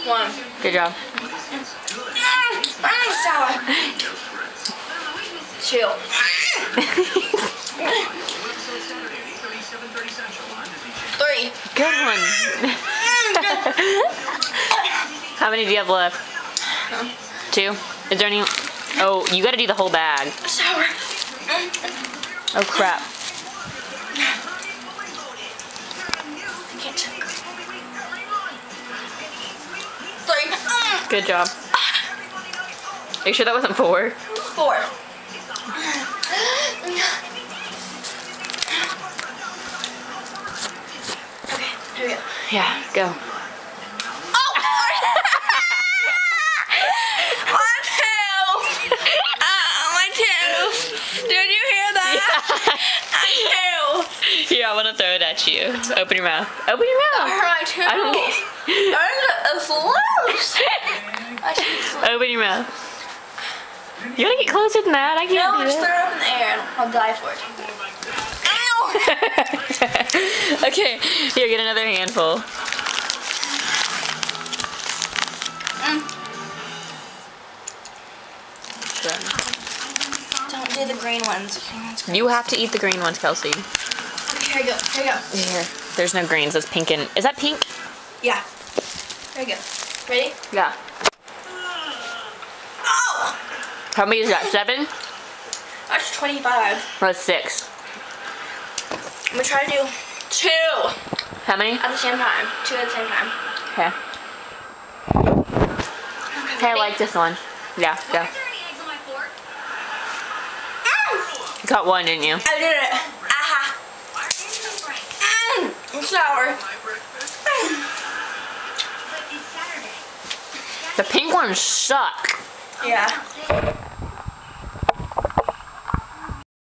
1. Good job. Sour. 2. Three. Good one. How many do you have left? 2. Is there any? Oh, you gotta do the whole bag. Sour. Oh crap. I can't choke. 3. Good job. Are you sure that wasn't 4? 4. Okay, here we go. Yeah, go. Oh! My tooth! My tooth! Did you hear that? My tooth! Here, I want to throw it at you. Open your mouth. Open your mouth. My tooth! I don't It's loose! My tooth's loose. Open your mouth. You gotta get closer than that. I can't No, do just throw that. it up in the air and I'll die for it. Okay, here, get another handful. Don't do the green ones. You have to eat the green ones, Kelsey. Okay, here you go. Here you go. Here. There's no greens. It's pink and... Is that pink? Yeah. Here you go. Ready? Yeah. Oh! How many is that? 7? That's 25. That's 6. I'm gonna try to do 2 How many? at the same time. 2 at the same time. Okay. Okay, I like this one. Yeah, go. You got 1, didn't you? I did it. Aha. It's sour. The pink ones suck. Yeah.